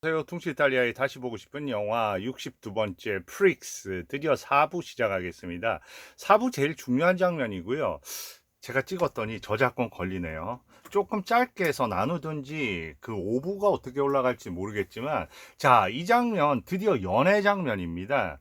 안녕하세요. 퉁치 이탈리아에 다시 보고 싶은 영화 62번째 프릭스 드디어 4부 시작하겠습니다. 4부 제일 중요한 장면이고요. 제가 찍었더니 저작권 걸리네요. 조금 짧게 해서 나누든지 그 5부가 어떻게 올라갈지 모르겠지만, 자, 이 장면 드디어 연애 장면입니다.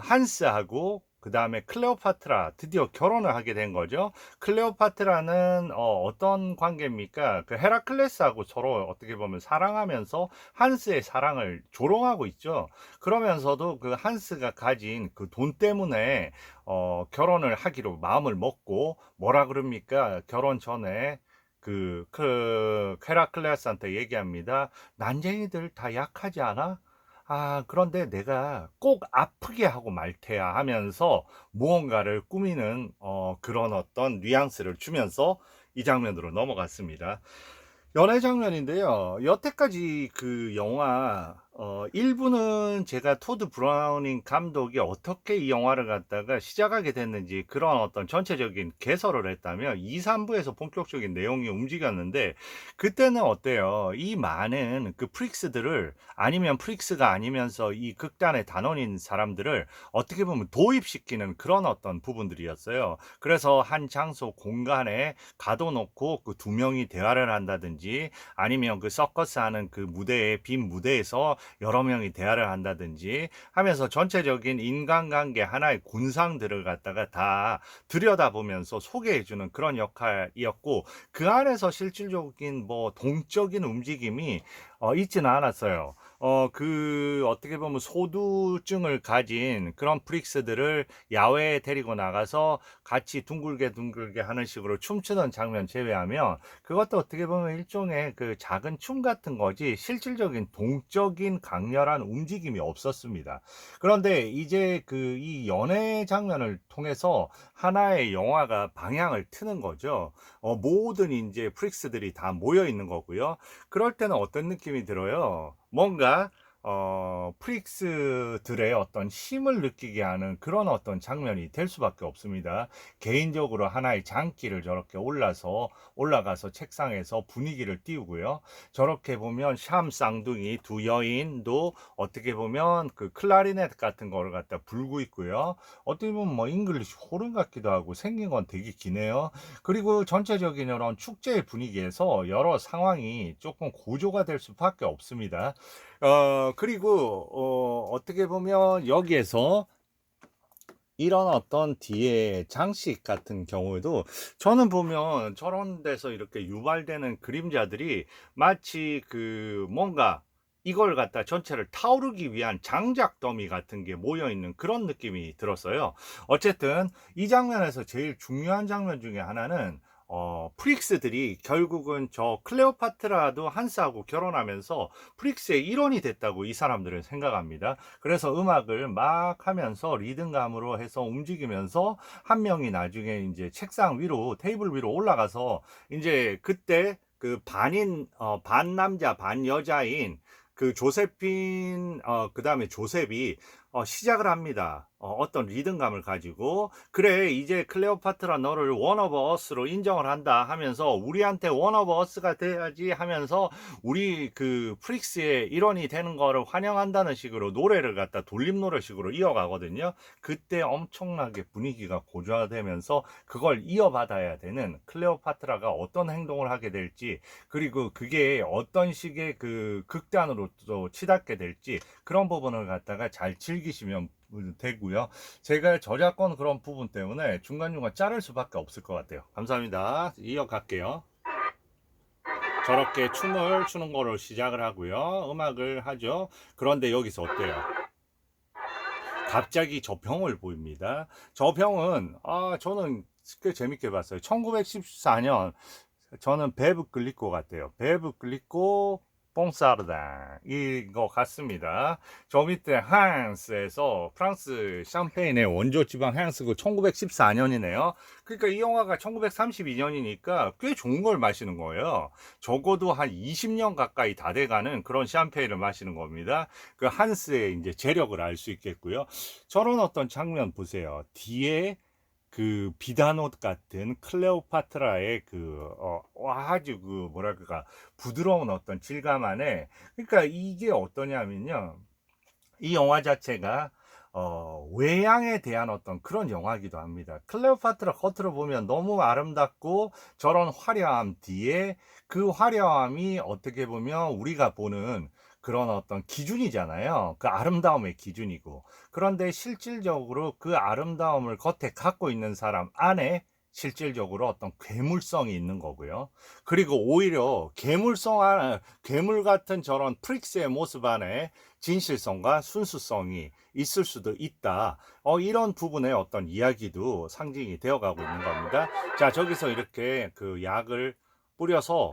한스하고 그 다음에 클레오파트라 드디어 결혼을 하게 된 거죠. 클레오파트라는 떤 관계입니까? 그 헤라클레스하고 서로 어떻게 보면 사랑하면서 한스의 사랑을 조롱하고 있죠. 그러면서도 그 한스가 가진 그 돈 때문에 결혼을 하기로 마음을 먹고 뭐라 그럽니까? 결혼 전에 헤라클레스한테 얘기합니다. 난쟁이들 다 약하지 않아? 그런데 내가 꼭 아프게 하고 말 테야 하면서 무언가를 꾸미는 그런 어떤 뉘앙스를 주면서 이 장면으로 넘어갔습니다. 연애 장면인데요. 여태까지 그 영화 1부는 제가 토드 브라우닝 감독이 어떻게 이 영화를 갖다가 시작하게 됐는지 그런 어떤 전체적인 개설을 했다면 2, 3부에서 본격적인 내용이 움직였는데, 그때는 어때요? 이 많은 그 프릭스들을, 아니면 프릭스가 아니면서 이 극단의 단원인 사람들을 어떻게 보면 도입시키는 그런 어떤 부분들이었어요. 그래서 한 장소 공간에 가둬놓고 그 두 명이 대화를 한다든지, 아니면 그 서커스 하는 그 무대에, 빈 무대에서 여러 명이 대화를 한다든지 하면서 전체적인 인간관계 하나의 군상들을 갖다가 다 들여다보면서 소개해주는 그런 역할이었고, 그 안에서 실질적인 뭐 동적인 움직임이 있지는 않았어요. 어떻게 보면 소두증을 가진 그런 프릭스들을 야외에 데리고 나가서 같이 둥글게 둥글게 하는 식으로 춤추는 장면 제외하면, 그것도 어떻게 보면 일종의 그 작은 춤 같은 거지 실질적인 동적인 강렬한 움직임이 없었습니다. 그런데 이제 이 연애 장면을 통해서 하나의 영화가 방향을 트는 거죠. 모든 이제 프릭스들이 다 모여 있는 거고요. 그럴 때는 어떤 느낌이 들어요? 뭔가 프릭스들의 어떤 힘을 느끼게 하는 그런 어떤 장면이 될 수밖에 없습니다. 개인적으로 하나의 장기를 저렇게 올라가서 책상에서 분위기를 띄우고요. 저렇게 보면 샴 쌍둥이 두 여인도 어떻게 보면 그 클라리넷 같은 거를 갖다 불고 있고요. 어떻게 보면 뭐 잉글리시 호른 같기도 하고 생긴 건 되게 기네요. 그리고 전체적인 이런 축제의 분위기에서 여러 상황이 조금 고조가 될 수밖에 없습니다. 그리고 어떻게 보면 여기에서 이런 어떤 뒤에 장식 같은 경우에도 저는 보면 저런 데서 이렇게 유발되는 그림자들이 마치 그 뭔가 이걸 갖다 전체를 타오르기 위한 장작 더미 같은 게 모여 있는 그런 느낌이 들었어요. 어쨌든 이 장면에서 제일 중요한 장면 중에 하나는 프릭스들이 결국은 저 클레오파트라도 한스하고 결혼하면서 프릭스의 일원이 됐다고 이 사람들은 생각합니다. 그래서 음악을 막 하면서 리듬감으로 해서 움직이면서 한 명이 나중에 이제 책상 위로, 테이블 위로 올라가서 이제 그때 그 반 남자 반 여자인 그 조세핀, 그 다음에 조셉이 시작을 합니다. 어떤 리듬감을 가지고, 그래 이제 클레오파트라 너를 원 오브 어스로 인정을 한다 하면서, 우리한테 원 오브 어스가 돼야지 하면서 우리 그 프릭스의 일원이 되는 거를 환영한다는 식으로 노래를 갖다 돌림 노래식으로 이어가거든요. 그때 엄청나게 분위기가 고조화되면서 그걸 이어받아야 되는 클레오파트라가 어떤 행동을 하게 될지, 그리고 그게 어떤 식의 그 극단으로 또 치닫게 될지, 그런 부분을 갖다가 잘 즐기시면 되고요. 제가 저작권 그런 부분 때문에 중간중간 자를 수밖에 없을 것 같아요. 감사합니다. 이어갈게요. 저렇게 춤을 추는 거로 시작을 하고요. 음악을 하죠. 그런데 여기서 어때요? 갑자기 저 병을 보입니다. 저 병은 저는 꽤 재밌게 봤어요. 1914년, 저는 베브 글리코 같아요. 베브 글리코 뽕사르다 이거 같습니다. 저 밑에 항스에서 프랑스 샴페인의 원조 지방 항스고 1914년이네요. 그러니까 이 영화가 1932년이니까 꽤 좋은 걸 마시는 거예요. 적어도 한 20년 가까이 다 돼가는 그런 샴페인을 마시는 겁니다. 그 한스의 이제 재력을 알 수 있겠고요. 저런 어떤 장면 보세요. 뒤에 그 비단옷 같은 클레오파트라의 아주 그 뭐랄까 부드러운 어떤 질감 안에, 그러니까 이게 어떠냐면요, 이 영화 자체가 외양에 대한 어떤 그런 영화이기도 합니다. 클레오파트라 겉으로 보면 너무 아름답고 저런 화려함 뒤에, 그 화려함이 어떻게 보면 우리가 보는 그런 어떤 기준이잖아요. 그 아름다움의 기준이고. 그런데 실질적으로 그 아름다움을 겉에 갖고 있는 사람 안에 실질적으로 어떤 괴물성이 있는 거고요. 그리고 오히려 괴물 같은 저런 프릭스의 모습 안에 진실성과 순수성이 있을 수도 있다. 이런 부분의 어떤 이야기도 상징이 되어가고 있는 겁니다. 자, 저기서 이렇게 그 약을 뿌려서,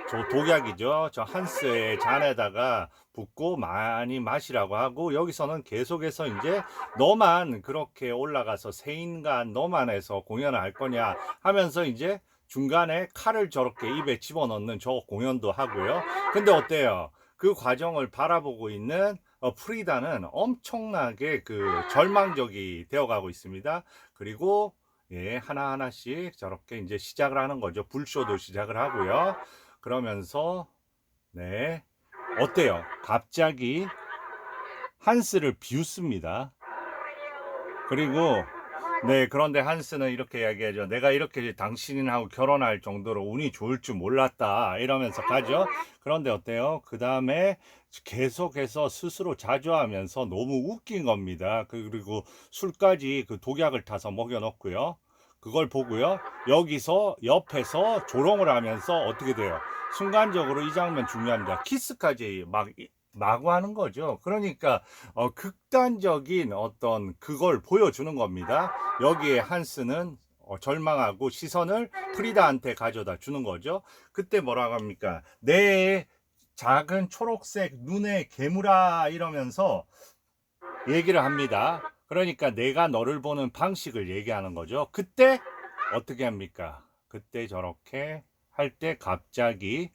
저 독약이죠. 저 한스의 잔에다가 붓고 많이 마시라고 하고, 여기서는 계속해서 이제 너만 그렇게 올라가서 세인간 너만 해서 공연을 할 거냐 하면서 이제 중간에 칼을 저렇게 입에 집어넣는 저 공연도 하고요. 근데 어때요? 그 과정을 바라보고 있는 프리다는 엄청나게 그 절망적이 되어가고 있습니다. 그리고 예, 하나하나씩 저렇게 이제 시작을 하는 거죠. 불쇼도 시작을 하고요. 그러면서 네, 어때요? 갑자기 한스를 비웃습니다. 그리고 네, 그런데 한스는 이렇게 이야기하죠. 내가 이렇게 당신하고 결혼할 정도로 운이 좋을 줄 몰랐다. 이러면서 가죠. 그런데 어때요? 그 다음에 계속해서 스스로 자조하면서 너무 웃긴 겁니다. 그리고 술까지 그 독약을 타서 먹여놓고요. 그걸 보고요. 여기서 옆에서 조롱을 하면서 어떻게 돼요? 순간적으로 이 장면 중요합니다. 키스까지 마구 하는 거죠. 그러니까 극단적인 어떤 그걸 보여주는 겁니다. 여기에 한스는 절망하고 시선을 프리다한테 가져다 주는 거죠. 그때 뭐라고 합니까? 내 작은 초록색 눈의 괴물아, 이러면서 얘기를 합니다. 그러니까 내가 너를 보는 방식을 얘기하는 거죠. 그때 어떻게 합니까? 그때 저렇게 할 때 갑자기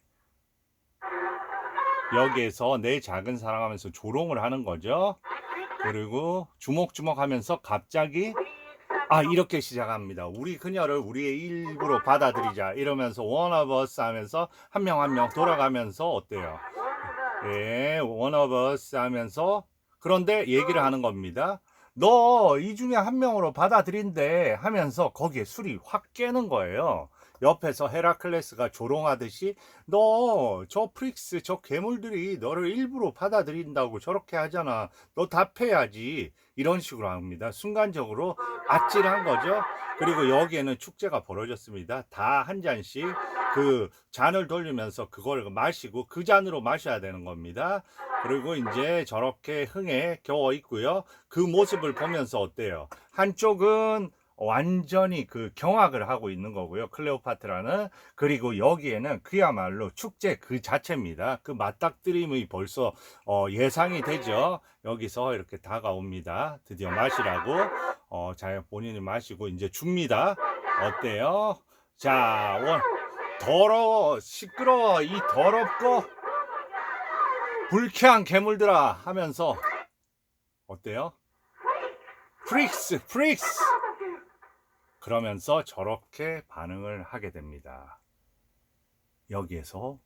여기에서 내 작은 사랑하면서 조롱을 하는 거죠. 그리고 주먹주먹 하면서 갑자기 이렇게 시작합니다. 우리 그녀를 우리의 일부로 받아들이자 이러면서 one of us 하면서 한 명 한 명 돌아가면서 어때요? 예, one of us 하면서, 그런데 얘기를 하는 겁니다. 너 이 중에 한 명으로 받아들인대 하면서 거기에 술이 확 깨는 거예요. 옆에서 헤라클레스가 조롱하듯이 너 저 프릭스 저 괴물들이 너를 일부러 받아들인다고 저렇게 하잖아. 너 답해야지. 이런 식으로 합니다. 순간적으로 아찔한 거죠. 그리고 여기에는 축제가 벌어졌습니다. 다 한 잔씩 그 잔을 돌리면서 그걸 마시고 그 잔으로 마셔야 되는 겁니다. 그리고 이제 저렇게 흥에 겨워 있고요. 그 모습을 보면서 어때요? 한쪽은 완전히 그 경악을 하고 있는 거고요. 클레오파트라는. 그리고 여기에는 그야말로 축제 그 자체입니다. 그 맞닥뜨림이 벌써 예상이 되죠. 여기서 이렇게 다가옵니다. 드디어 마시라고. 자, 본인이 마시고 이제 줍니다. 어때요? 자, 더러워, 시끄러워, 이 더럽고 불쾌한 괴물들아 하면서 어때요? 프릭스 그러면서 저렇게 반응을 하게 됩니다. 여기에서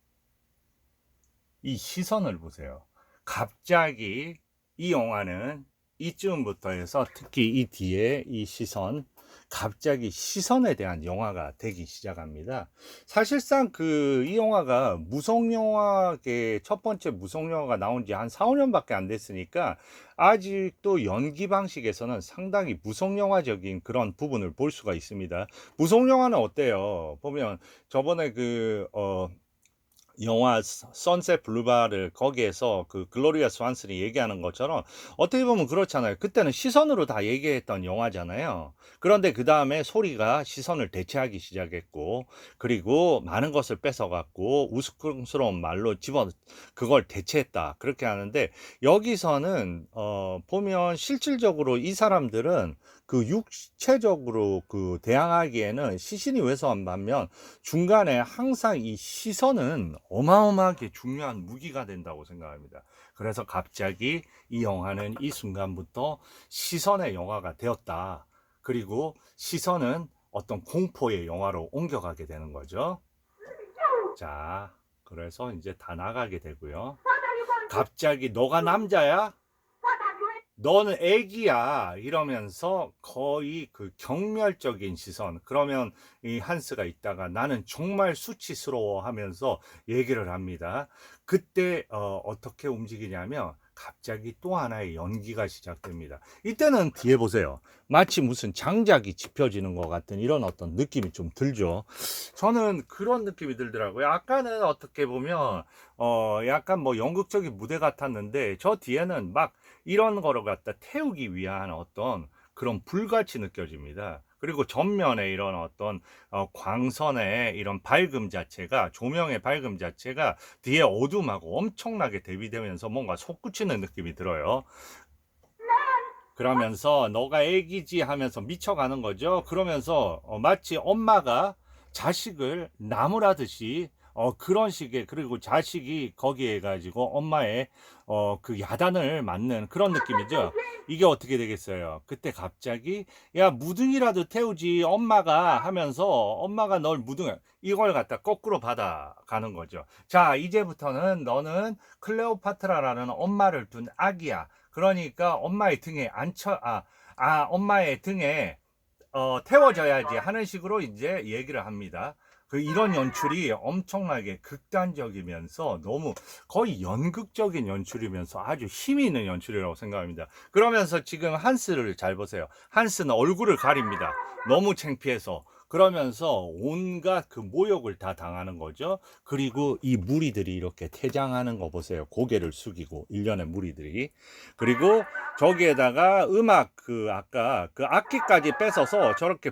이 시선을 보세요. 갑자기 이 영화는 이쯤부터 해서 특히 이 뒤에 이 시선, 갑자기 시선에 대한 영화가 되기 시작합니다. 사실상 이 영화가 무성영화계 첫 번째 무성영화가 나온 지 한 4, 5년밖에 안 됐으니까 아직도 연기 방식에서는 상당히 무성영화적인 그런 부분을 볼 수가 있습니다. 무성영화는 어때요? 보면 저번에 영화 선셋 블루바를 거기에서 그 글로리아 스완슨이 얘기하는 것처럼 어떻게 보면 그렇잖아요. 그때는 시선으로 다 얘기했던 영화잖아요. 그런데 그 다음에 소리가 시선을 대체하기 시작했고, 그리고 많은 것을 뺏어갔고 우스꽝스러운 말로 그걸 대체했다, 그렇게 하는데, 여기서는 보면 실질적으로 이 사람들은 그 육체적으로 그 대항하기에는 시신이 왜소한 반면 중간에 항상 이 시선은 어마어마하게 중요한 무기가 된다고 생각합니다. 그래서 갑자기 이 영화는 이 순간부터 시선의 영화가 되었다. 그리고 시선은 어떤 공포의 영화로 옮겨가게 되는 거죠. 자, 그래서 이제 다 나가게 되고요. 갑자기 너가 남자야? 너는 애기야 이러면서 거의 그 경멸적인 시선. 그러면 이 한스가 있다가 나는 정말 수치스러워 하면서 얘기를 합니다. 그때 어떻게 움직이냐면 갑자기 또 하나의 연기가 시작됩니다. 이때는 뒤에 보세요. 마치 무슨 장작이 짚혀지는 것 같은 이런 어떤 느낌이 좀 들죠. 저는 그런 느낌이 들더라고요. 아까는 어떻게 보면 약간 뭐 연극적인 무대 같았는데 저 뒤에는 막 이런 거를 갖다 태우기 위한 어떤 그런 불같이 느껴집니다. 그리고 전면에 이런 어떤 광선의 이런 밝음 자체가, 조명의 밝음 자체가 뒤에 어둠하고 엄청나게 대비되면서 뭔가 솟구치는 느낌이 들어요. 그러면서 너가 애기지 하면서 미쳐가는 거죠. 그러면서 마치 엄마가 자식을 나무라듯이 그런 식의, 그리고 자식이 거기에 가지고 엄마의 그 야단을 맞는 그런 느낌이죠. 이게 어떻게 되겠어요? 그때 갑자기 야 무등이라도 태우지 엄마가 하면서 엄마가 널 무등 이걸 갖다 거꾸로 받아가는 거죠. 자, 이제부터는 너는 클레오파트라라는 엄마를 둔 아기야. 그러니까 엄마의 등에 엄마의 등에 태워져야지 하는 식으로 이제 얘기를 합니다. 이런 연출이 엄청나게 극단적이면서 너무 거의 연극적인 연출이면서 아주 힘이 있는 연출이라고 생각합니다. 그러면서 지금 한스를 잘 보세요. 한스는 얼굴을 가립니다. 너무 창피해서. 그러면서 온갖 그 모욕을 다 당하는 거죠. 그리고 이 무리들이 이렇게 퇴장하는 거 보세요. 고개를 숙이고 일련의 무리들이. 그리고 저기에다가 음악 아까 그 악기까지 뺏어서 저렇게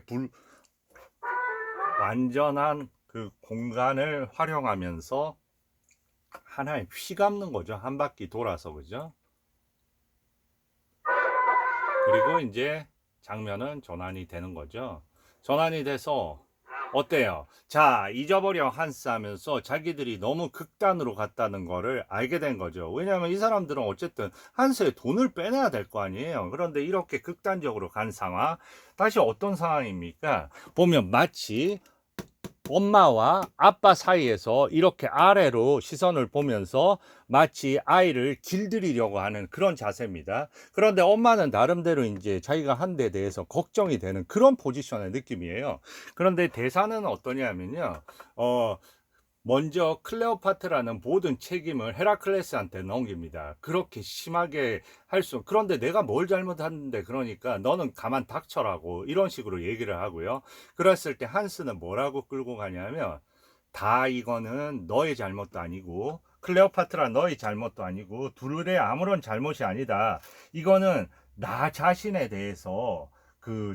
완전한 그 공간을 활용하면서 하나의 휘감는 거죠. 한 바퀴 돌아서. 그죠? 그리고 이제 장면은 전환이 되는 거죠. 전환이 돼서 어때요? 자, 잊어버려 한스 하면서 자기들이 너무 극단으로 갔다는 거를 알게 된 거죠. 왜냐하면 이 사람들은 어쨌든 한스의 돈을 빼내야 될 거 아니에요. 그런데 이렇게 극단적으로 간 상황, 다시 어떤 상황입니까? 보면 마치 엄마와 아빠 사이에서 이렇게 아래로 시선을 보면서 마치 아이를 길들이려고 하는 그런 자세입니다. 그런데 엄마는 나름대로 이제 자기가 한 데 대해서 걱정이 되는 그런 포지션의 느낌이에요. 그런데 대사는 어떠냐면요. 먼저 클레오파트라는 모든 책임을 헤라클레스한테 넘깁니다. 그렇게 심하게 그런데 내가 뭘 잘못했는데 그러니까 너는 가만 닥쳐라고 이런 식으로 얘기를 하고요. 그랬을 때 한스는 뭐라고 끌고 가냐면 다 이거는 너의 잘못도 아니고 클레오파트라 너의 잘못도 아니고 둘의 아무런 잘못이 아니다. 이거는 나 자신에 대해서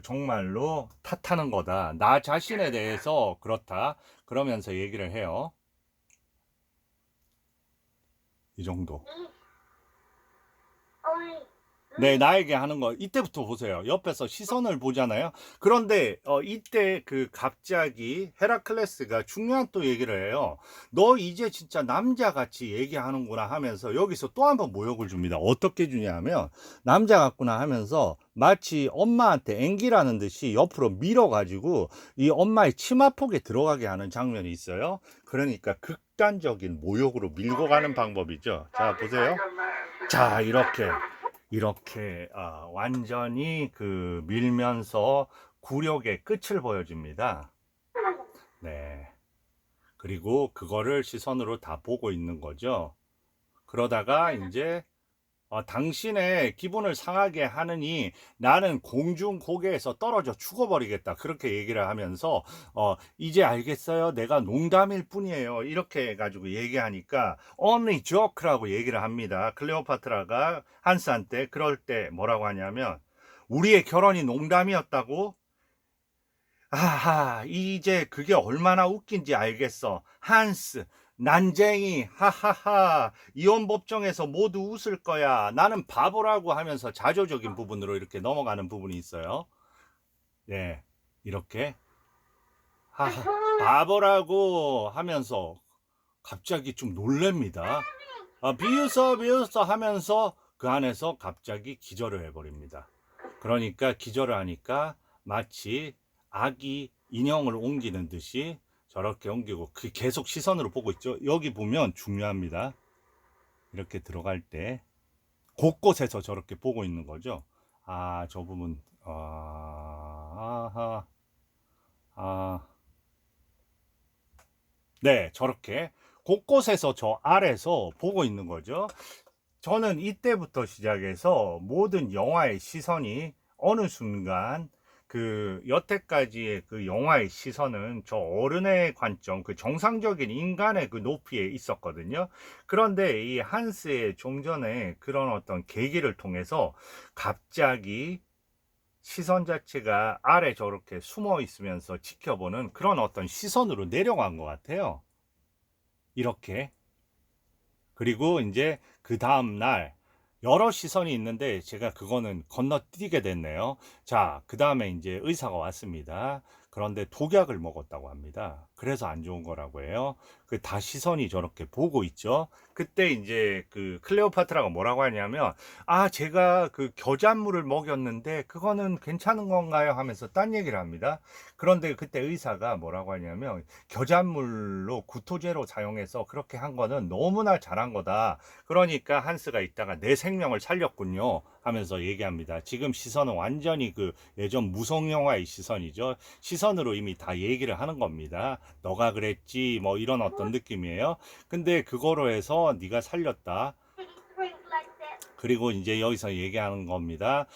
정말로 탓하는 거다. 나 자신에 대해서 그렇다. 그러면서 얘기를 해요. 이 정도. 네, 나에게 하는 거 이때부터 보세요. 옆에서 시선을 보잖아요. 그런데 이때 갑자기 헤라클레스가 중요한 또 얘기를 해요. 너 이제 진짜 남자같이 얘기하는구나 하면서 여기서 또 한 번 모욕을 줍니다. 어떻게 주냐면 남자 같구나 하면서 마치 엄마한테 앵기라는 듯이 옆으로 밀어가지고 이 엄마의 치마폭에 들어가게 하는 장면이 있어요. 그러니까 극단적인 모욕으로 밀고 가는 방법이죠. 자, 보세요. 자, 이렇게 완전히 밀면서 굴욕의 끝을 보여줍니다. 네. 그리고 그거를 시선으로 다 보고 있는 거죠. 그러다가 이제 당신의 기분을 상하게 하느니 나는 공중 고개에서 떨어져 죽어버리겠다. 그렇게 얘기를 하면서 이제 알겠어요. 내가 농담일 뿐이에요. 이렇게 해가지고 얘기하니까 only joke라고 얘기를 합니다. 클레오파트라가 한스한테 그럴 때 뭐라고 하냐면 우리의 결혼이 농담이었다고? 아하, 이제 그게 얼마나 웃긴지 알겠어. 한스, 난쟁이, 하하하, 이혼 법정에서 모두 웃을 거야. 나는 바보라고 하면서 자조적인 부분으로 이렇게 넘어가는 부분이 있어요. 예, 이렇게, 하하, 바보라고 하면서 갑자기 좀 놀랍니다. 비웃어 하면서 그 안에서 갑자기 기절을 해버립니다. 그러니까 기절을 하니까 마치 아기 인형을 옮기는 듯이 저렇게 옮기고 그 계속 시선으로 보고 있죠. 여기 보면 중요합니다. 이렇게 들어갈 때 곳곳에서 저렇게 보고 있는 거죠. 아, 저 부분, 아하, 아, 네, 저렇게 곳곳에서 저 아래서 보고 있는 거죠. 저는 이때부터 시작해서 모든 영화의 시선이 어느 순간 그 여태까지의 그 영화의 시선은 저 어른의 관점, 그 정상적인 인간의 그 높이에 있었거든요. 그런데 이 한스의 좀 전에 그런 어떤 계기를 통해서 갑자기 시선 자체가 아래 저렇게 숨어 있으면서 지켜보는 그런 어떤 시선으로 내려간 것 같아요. 이렇게. 그리고 이제 그 다음 날 여러 시선이 있는데 제가 그거는 건너뛰게 됐네요. 자, 그 다음에 이제 의사가 왔습니다. 그런데 독약을 먹었다고 합니다. 그래서 안 좋은 거라고 해요. 그 다 시선이 저렇게 보고 있죠. 그때 이제 그 클레오파트라가 뭐라고 하냐면, 아, 제가 그 겨잔물을 먹였는데 그거는 괜찮은 건가요? 하면서 딴 얘기를 합니다. 그런데 그때 의사가 뭐라고 하냐면, 겨잔물로 구토제로 사용해서 그렇게 한 거는 너무나 잘한 거다. 그러니까 한스가 이따가 내 생명을 살렸군요. 하면서 얘기합니다. 지금 시선은 완전히 그 예전 무성 영화의 시선이죠. 시선으로 이미 다 얘기를 하는 겁니다. 너가 그랬지 뭐 이런 어떤 느낌이에요. 근데 그거로 해서 네가 살렸다. 그리고 이제 여기서 얘기하는 겁니다.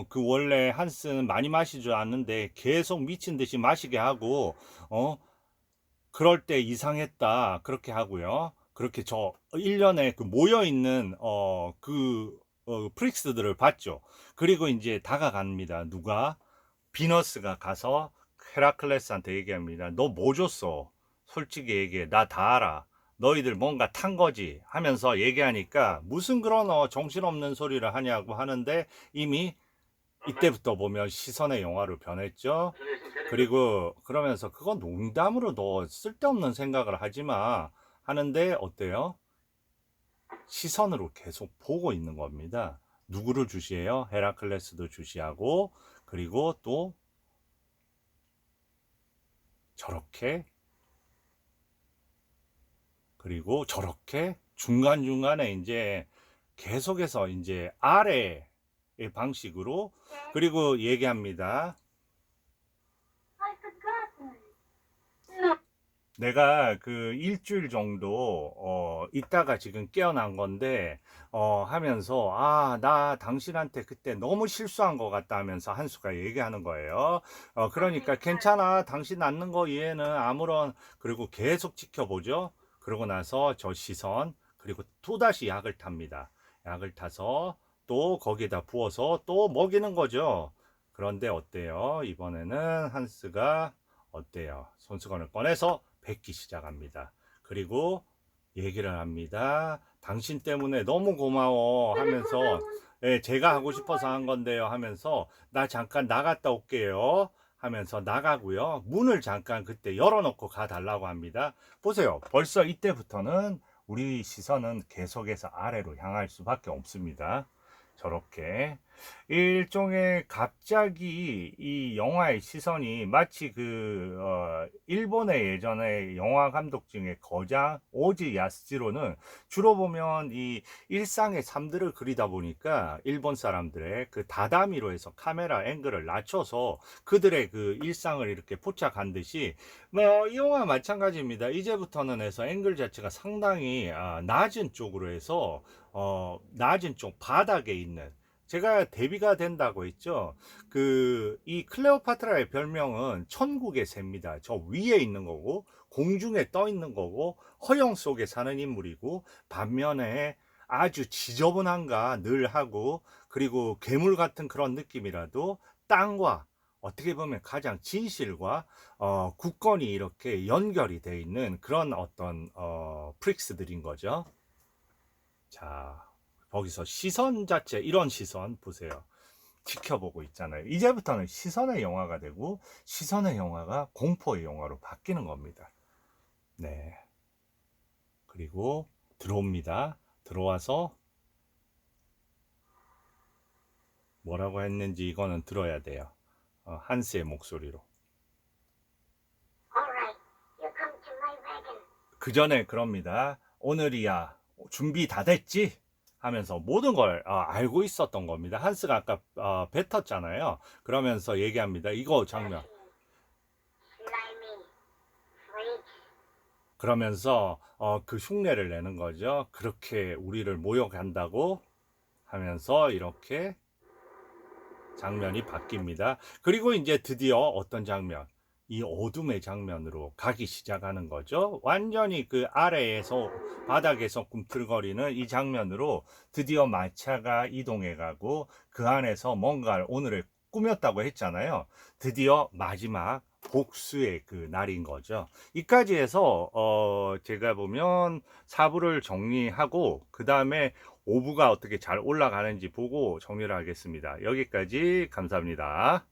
그 원래 한스는 많이 마시지 않는데 계속 미친 듯이 마시게 하고, 그럴 때 이상했다. 그렇게 하고요. 그렇게 저 1년에 그 모여있는, 프릭스들을 봤죠. 그리고 이제 다가갑니다. 누가? 비너스가 가서 헤라클레스한테 얘기합니다. 너 뭐 줬어? 솔직히 얘기해. 나 다 알아. 너희들 뭔가 탄 거지 하면서 얘기하니까 무슨 그런 정신없는 소리를 하냐고 하는데 이미 이때부터 보면 시선의 영화로 변했죠. 그리고 그러면서 그건 농담으로 너 쓸데없는 생각을 하지 마 하는데 어때요? 시선으로 계속 보고 있는 겁니다. 누구를 주시해요? 헤라클레스도 주시하고 그리고 또 저렇게 그리고 저렇게 중간중간에 이제 계속해서 이제 아래의 방식으로 그리고 얘기합니다. 내가 그 일주일 정도 있다가 지금 깨어난 건데 하면서 아, 나 당신한테 그때 너무 실수한 것 같다 하면서 한수가 얘기하는 거예요. 그러니까 괜찮아. 당신 낳는 거 이해는 아무런 그리고 계속 지켜보죠. 그러고 나서 저 시선 그리고 또다시 약을 탑니다. 약을 타서 또 거기에다 부어서 또 먹이는 거죠. 그런데 어때요? 이번에는 한스가 어때요? 손수건을 꺼내서 뱉기 시작합니다. 그리고 얘기를 합니다. 당신 때문에 너무 고마워 하면서 예, 제가 하고 싶어서 한 건데요 하면서 나 잠깐 나갔다 올게요 하면서 나가고요. 문을 잠깐 그때 열어놓고 가달라고 합니다. 보세요. 벌써 이때부터는 우리 시선은 계속해서 아래로 향할 수밖에 없습니다. 저렇게 일종의 갑자기 이 영화의 시선이 마치 그 일본의 예전에 영화 감독 중에 거장 오지 야스지로는 주로 보면 이 일상의 삶들을 그리다 보니까 일본 사람들의 그 다다미로 해서 카메라 앵글을 낮춰서 그들의 그 일상을 이렇게 포착한 듯이 뭐 이 영화 마찬가지입니다. 이제부터는 해서 앵글 자체가 상당히 낮은 쪽으로 해서 낮은 쪽 바닥에 있는 제가 대비가 된다고 했죠. 이 클레오파트라의 별명은 천국의 새입니다. 저 위에 있는 거고, 공중에 떠 있는 거고, 허영 속에 사는 인물이고, 반면에 아주 지저분한가 늘 하고, 그리고 괴물 같은 그런 느낌이라도 땅과 어떻게 보면 가장 진실과 굳건히 이렇게 연결이 돼 있는 그런 어떤 프릭스들인 거죠. 자, 거기서 시선 자체, 이런 시선 보세요. 지켜보고 있잖아요. 이제부터는 시선의 영화가 되고, 시선의 영화가 공포의 영화로 바뀌는 겁니다. 네. 그리고 들어옵니다. 들어와서 뭐라고 했는지 이거는 들어야 돼요. 한스의 목소리로. All right, you come to my wagon. 그 전에 그럽니다. 오늘이야 준비 다 됐지? 하면서 모든 걸 알고 있었던 겁니다. 한스가 아까 뱉었잖아요. 그러면서 얘기합니다. 이거 장면. Slimy freaks. 그러면서 그 흉내를 내는 거죠. 그렇게 우리를 모욕한다고 하면서 이렇게 장면이 바뀝니다. 그리고 이제 드디어 어떤 장면? 이 어둠의 장면으로 가기 시작하는 거죠. 완전히 그 아래에서 바닥에서 꿈틀거리는 이 장면으로 드디어 마차가 이동해 가고 그 안에서 뭔가를 오늘을 꾸몄다고 했잖아요. 드디어 마지막 복수의 그 날인 거죠. 이까지 해서 제가 보면 4부를 정리하고 그 다음에 5부가 어떻게 잘 올라가는지 보고 정리를 하겠습니다. 여기까지 감사합니다.